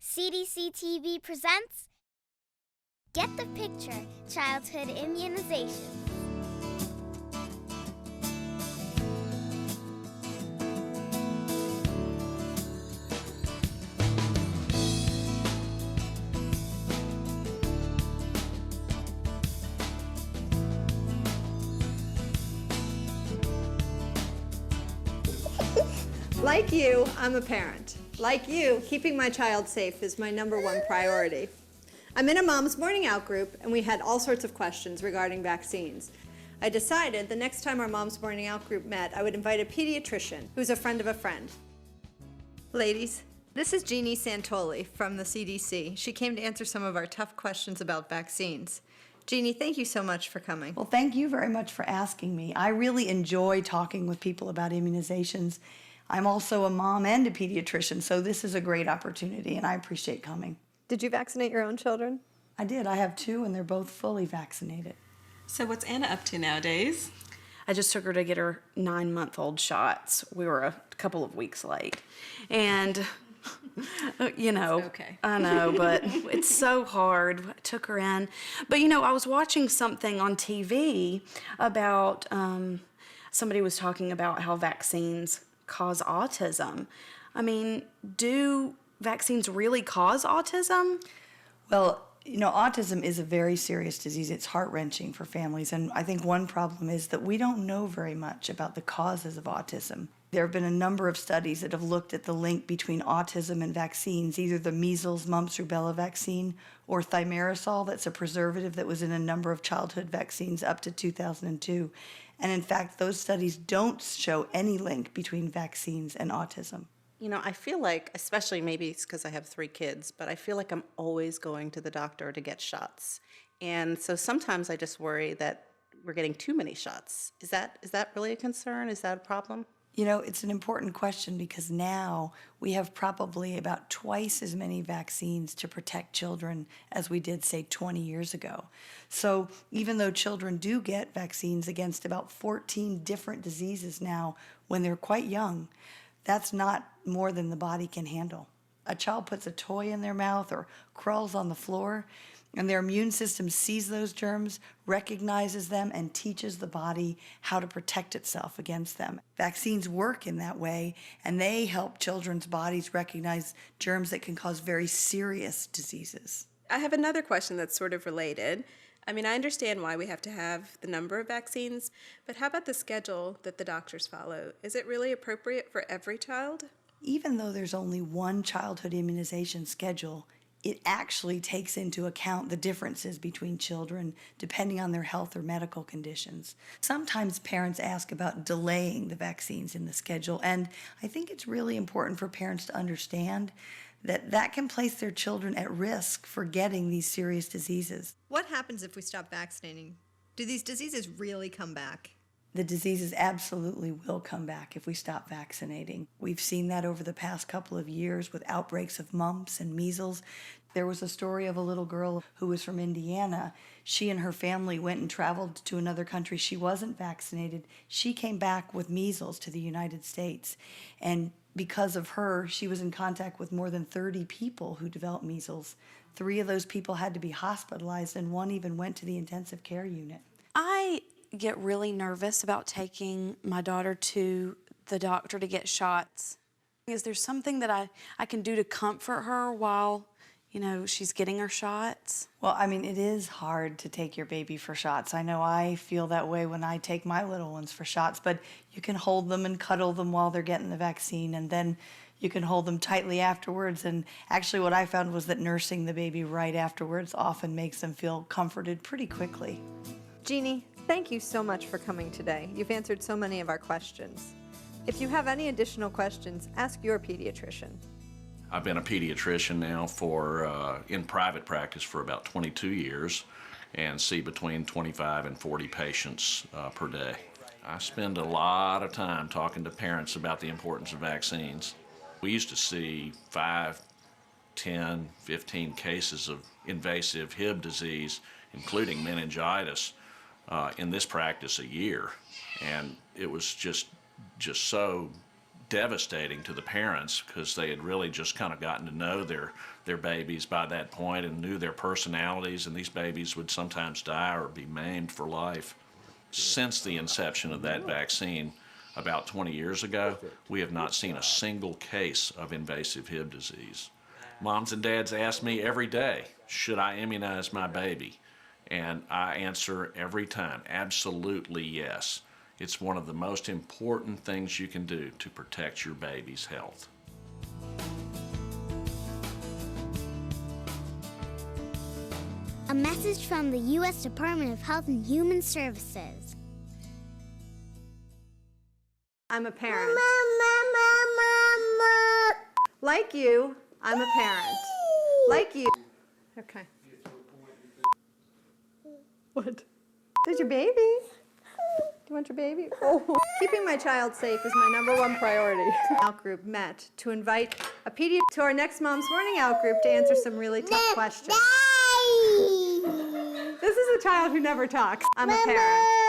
CDC TV presents Get the Picture, Childhood Immunizations. Like you, I'm a parent. Like you, keeping my child safe is my #1 priority. I'm in a mom's morning out group, and we had all sorts of questions regarding vaccines. I decided the next time our mom's morning out group met, I would invite a pediatrician who's a friend of a friend. Ladies, this is Jeannie Santoli from the CDC. She came to answer some of our tough questions about vaccines. Jeannie, thank you so much for coming. Well, thank you very much for asking me. I really enjoy talking with people about immunizations. I'm also a mom and a pediatrician, so this is a great opportunity, and I appreciate coming. Did you vaccinate your own children? I did. I have 2, and they're both fully vaccinated. So what's Anna up to nowadays? I just took her to get her 9-month-old shots. We were a couple of weeks late. And, you know, okay. I know, but it's so hard. I took her in. But, you know, I was watching something on TV about, somebody was talking about how vaccines cause autism. I mean, do vaccines really cause autism? Well, you know, autism is a very serious disease. It's heart-wrenching for families, and I think one problem is that we don't know very much about the causes of autism. There have been a number of studies that have looked at the link between autism and vaccines, either the measles, mumps, rubella vaccine, or thimerosal, that's a preservative that was in a number of childhood vaccines up to 2002. And in fact, those studies don't show any link between vaccines and autism. You know, I feel like, especially maybe it's because I have 3 kids, but I feel like I'm always going to the doctor to get shots. And so sometimes I just worry that we're getting too many shots. Is that really a concern? Is that a problem? You know, it's an important question because now we have probably about twice as many vaccines to protect children as we did, say, 20 years ago. So even though children do get vaccines against about 14 different diseases now when they're quite young, that's not more than the body can handle. A child puts a toy in their mouth or crawls on the floor, and their immune system sees those germs, recognizes them, and teaches the body how to protect itself against them. Vaccines work in that way, and they help children's bodies recognize germs that can cause very serious diseases. I have another question that's sort of related. I mean, I understand why we have to have the number of vaccines, but how about the schedule that the doctors follow? Is it really appropriate for every child? Even though there's only one childhood immunization schedule, it actually takes into account the differences between children depending on their health or medical conditions. Sometimes parents ask about delaying the vaccines in the schedule, and I think it's really important for parents to understand that that can place their children at risk for getting these serious diseases. What happens if we stop vaccinating? Do these diseases really come back? The diseases absolutely will come back if we stop vaccinating. We've seen that over the past couple of years with outbreaks of mumps and measles. There was a story of a little girl who was from Indiana. She and her family went and traveled to another country. She wasn't vaccinated. She came back with measles to the United States. And because of her, she was in contact with more than 30 people who developed measles. 3 of those people had to be hospitalized, and 1 even went to the intensive care unit. I get really nervous about taking my daughter to the doctor to get shots. Is there something that I can do to comfort her while, you know, she's getting her shots? Well, I mean, it is hard to take your baby for shots. I know I feel that way when I take my little ones for shots, but you can hold them and cuddle them while they're getting the vaccine, and then you can hold them tightly afterwards. And actually what I found was that nursing the baby right afterwards often makes them feel comforted pretty quickly. Jeannie, thank you so much for coming today. You've answered so many of our questions. If you have any additional questions, ask your pediatrician. I've been a pediatrician now in private practice for about 22 years and see between 25 and 40 patients per day. I spend a lot of time talking to parents about the importance of vaccines. We used to see 5, 10, 15 cases of invasive Hib disease, including meningitis, in this practice a year, and it was just so devastating to the parents because they had really just kind of gotten to know their babies by that point and knew their personalities, and these babies would sometimes die or be maimed for life. Since the inception of that vaccine about 20 years ago, we have not seen a single case of invasive Hib disease. Moms and dads ask me every day, should I immunize my baby? And I answer every time, absolutely yes. It's one of the most important things you can do to protect your baby's health. A message from the U.S. Department of Health and Human Services. I'm a parent. Like you, I'm a parent. Like you. Okay. What? There's your baby. Do you want your baby? Oh. Keeping my child safe is my number one priority. Out group met to invite a pediatrician to our next Mom's Morning Out group to answer some really tough questions. This is a child who never talks. I'm a parent.